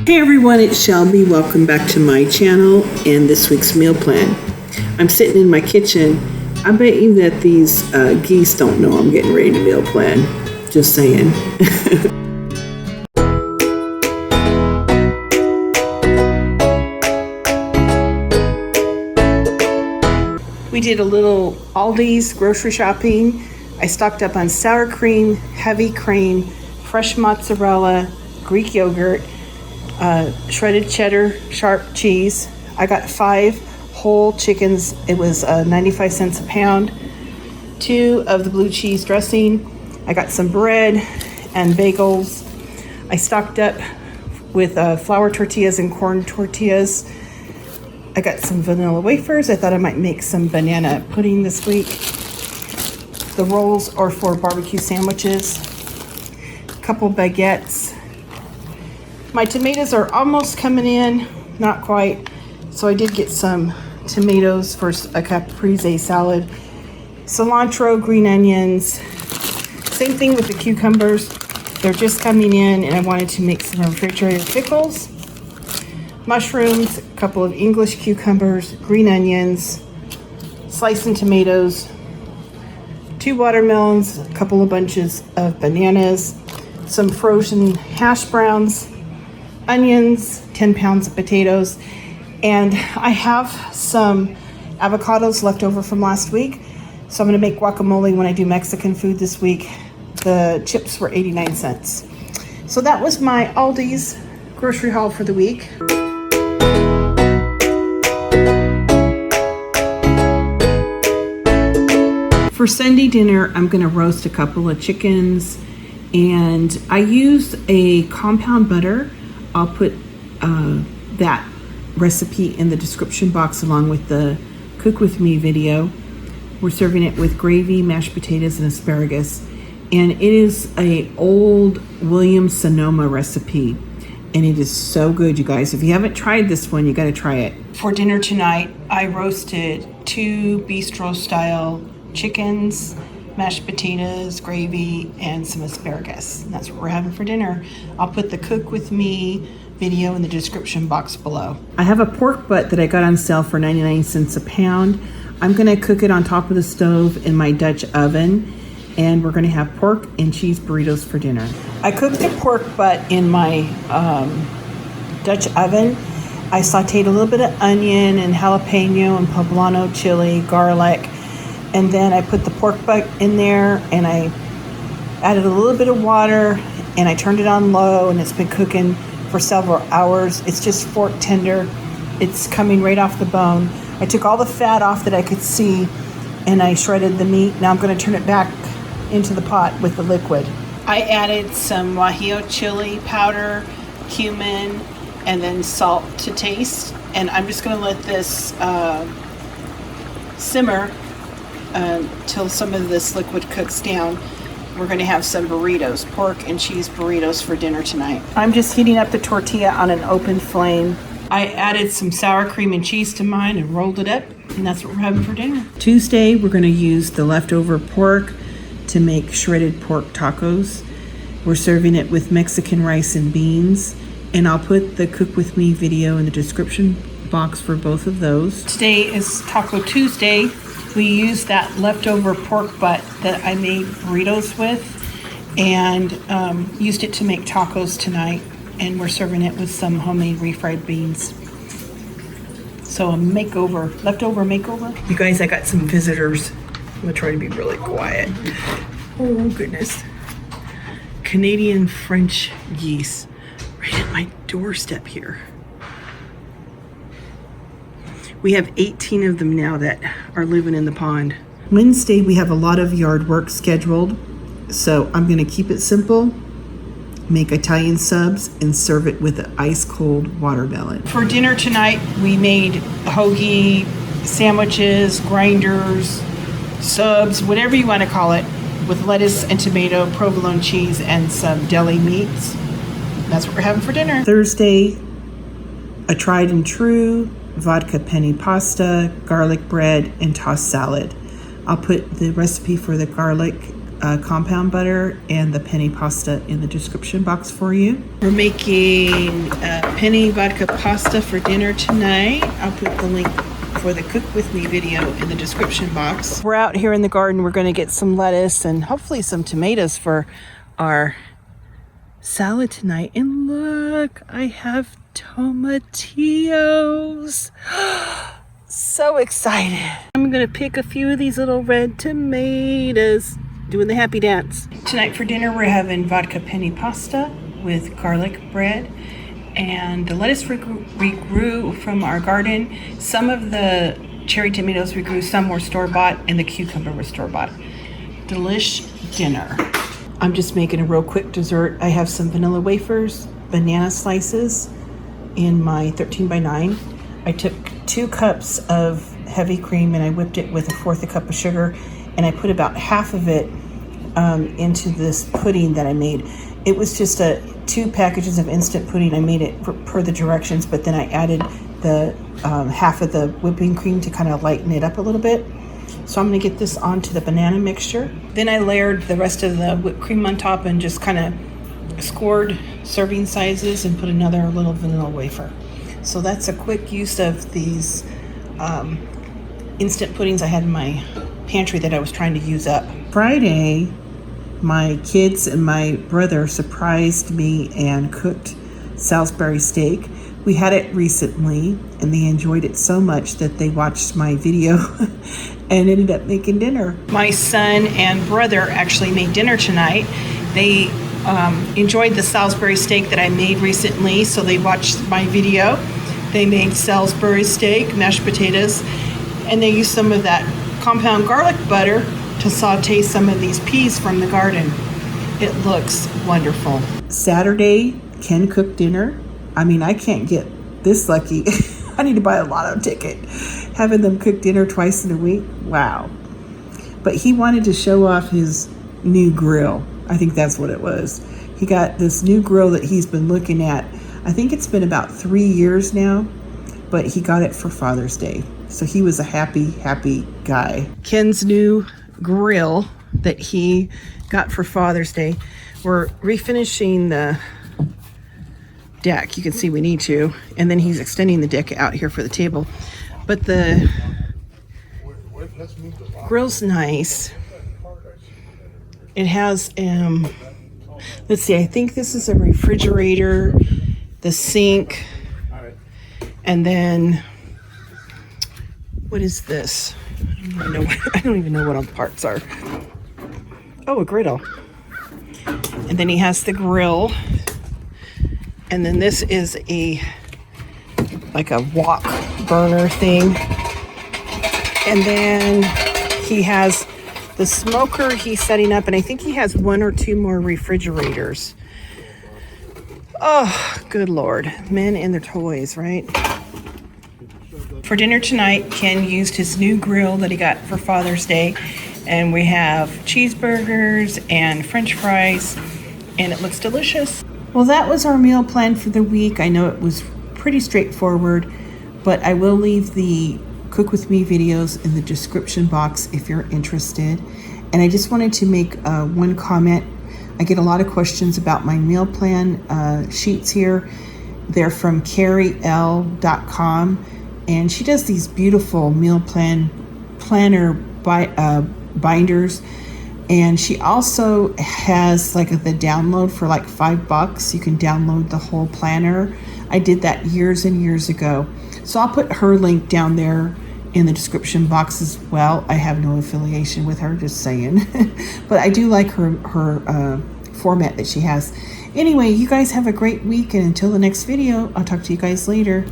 Hey everyone, it's Shelby. Welcome back to my channel and this week's meal plan. I'm sitting in my kitchen. I bet you that these geese don't know I'm getting ready to meal plan. Just saying. We did a little Aldi's grocery shopping. I stocked up on sour cream, heavy cream, fresh mozzarella, Greek yogurt, shredded cheddar, sharp cheese. I got 5 whole chickens. It was 95 cents a pound. 2 of the blue cheese dressing. I got some bread and bagels. I stocked up with flour tortillas and corn tortillas. I got some vanilla wafers. I thought I might make some banana pudding this week. The rolls are for barbecue sandwiches. A couple baguettes. My tomatoes are almost coming in, not quite. So I did get some tomatoes for a caprese salad. Cilantro, green onions. Same thing with the cucumbers. They're just coming in and I wanted to make some refrigerated pickles. Mushrooms, a couple of English cucumbers, green onions, slicing tomatoes, 2 watermelons, a couple of bunches of bananas, some frozen hash browns, onions, 10 pounds of potatoes, and I have some avocados left over from last week, so I'm going to make guacamole when I do Mexican food this week. The chips were 89 cents. So that was my Aldi's grocery haul for the week. For Sunday dinner, I'm going to roast a couple of chickens, and I used a compound butter. I'll put that recipe in the description box along with the Cook With Me video. We're serving it with gravy, mashed potatoes, and asparagus. And it is a old William Sonoma recipe. And it is so good, you guys. If you haven't tried this one, you got to try it. For dinner tonight, I roasted 2 Bistro style chickens, mashed potatoes, gravy, and some asparagus. And that's what we're having for dinner. I'll put the Cook With Me video in the description box below. I have a pork butt that I got on sale for 99 cents a pound. I'm gonna cook it on top of the stove in my Dutch oven, and we're gonna have pork and cheese burritos for dinner. I cooked the pork butt in my Dutch oven. I sauteed a little bit of onion and jalapeno and poblano chili, garlic, and then I put the pork butt in there and I added a little bit of water and I turned it on low, and it's been cooking for several hours. It's just fork tender. It's coming right off the bone. I took all the fat off that I could see and I shredded the meat. Now I'm going to turn it back into the pot with the liquid. I added some guajillo chili powder, cumin, and then salt to taste. And I'm just going to let this simmer till some of this liquid cooks down. We're going to have some burritos, pork and cheese burritos for dinner tonight. I'm just heating up the tortilla on an open flame. I added some sour cream and cheese to mine and rolled it up, and that's what we're having for dinner. Tuesday, we're going to use the leftover pork to make shredded pork tacos. We're serving it with Mexican rice and beans, and I'll put the Cook With Me video in the description box for both of those. Today is Taco Tuesday. We used that leftover pork butt that I made burritos with and used it to make tacos tonight, and we're serving it with some homemade refried beans. So a leftover makeover. You guys, I got some visitors. I'm gonna try to be really quiet. Oh goodness. Canadian French geese right at my doorstep here. We have 18 of them now that are living in the pond. Wednesday, we have a lot of yard work scheduled, so I'm gonna keep it simple, make Italian subs, and serve it with an ice cold watermelon. For dinner tonight, we made hoagie, sandwiches, grinders, subs, whatever you wanna call it, with lettuce and tomato, provolone cheese, and some deli meats. That's what we're having for dinner. Thursday, a tried and true vodka penne pasta, garlic bread, and tossed salad. I'll put the recipe for the garlic compound butter and the penne pasta in the description box for you. We're making penne vodka pasta for dinner tonight. I'll put the link for the cook with me video in the description box. We're out here in the garden. We're going to get some lettuce and hopefully some tomatoes for our salad tonight. And look, I have tomatillos. So excited. I'm gonna pick a few of these little red tomatoes, doing the happy dance. Tonight for dinner we're having vodka penne pasta with garlic bread, and the lettuce we grew from our garden. Some of the cherry tomatoes we grew, some were store-bought, and the cucumber was store-bought. Delish dinner. I'm just making a real quick dessert. I have some vanilla wafers, banana slices in my 13 by 9. I took 2 cups of heavy cream and I whipped it with 1/4 cup of sugar, and I put about half of it into this pudding that I made. It was just 2 packages of instant pudding. I made it per the directions, but then I added the half of the whipping cream to kind of lighten it up a little bit. So I'm gonna get this onto the banana mixture. Then I layered the rest of the whipped cream on top and just kind of scored serving sizes and put another little vanilla wafer. So that's a quick use of these instant puddings I had in my pantry that I was trying to use up. Friday, my kids and my brother surprised me and cooked Salisbury steak. We had it recently and they enjoyed it so much that they watched my video and ended up making dinner. My son and brother actually made dinner tonight. They enjoyed the Salisbury steak that I made recently, so they watched my video. They made Salisbury steak, mashed potatoes, and they used some of that compound garlic butter to saute some of these peas from the garden. It looks wonderful. Saturday, Ken cooked dinner. I mean, I can't get this lucky. I need to buy a lotto ticket. Having them cook dinner twice in a week, wow. But he wanted to show off his new grill. I think that's what it was. He got this new grill that he's been looking at. I think it's been about 3 years now, but he got it for Father's Day. So he was a happy, happy guy. Ken's new grill that he got for Father's Day. We're refinishing the deck. You can see we need to. And then he's extending the deck out here for the table. But the grill's nice. It has, let's see, I think this is a refrigerator, the sink, and then, what is this? I don't even know what all the parts are. Oh, a griddle. And then he has the grill. And then this is like a wok burner thing. And then he has the smoker he's setting up, and I think he has 1 or 2 more refrigerators. Oh, good Lord. Men and their toys, right? For dinner tonight, Ken used his new grill that he got for Father's Day, and we have cheeseburgers and French fries, and it looks delicious. Well, that was our meal plan for the week. I know it was pretty straightforward, but I will leave the Cook With Me videos in the description box if you're interested. And I just wanted to make one comment. I get a lot of questions about my meal plan sheets here. They're from carriel.com, and she does these beautiful meal planner binders. And she also has like the download for like $5. You can download the whole planner. I did that years and years ago. So I'll put her link down there in the description box as well. I have no affiliation with her, just saying. But I do like her format that she has. Anyway, you guys have a great week, and until the next video, I'll talk to you guys later.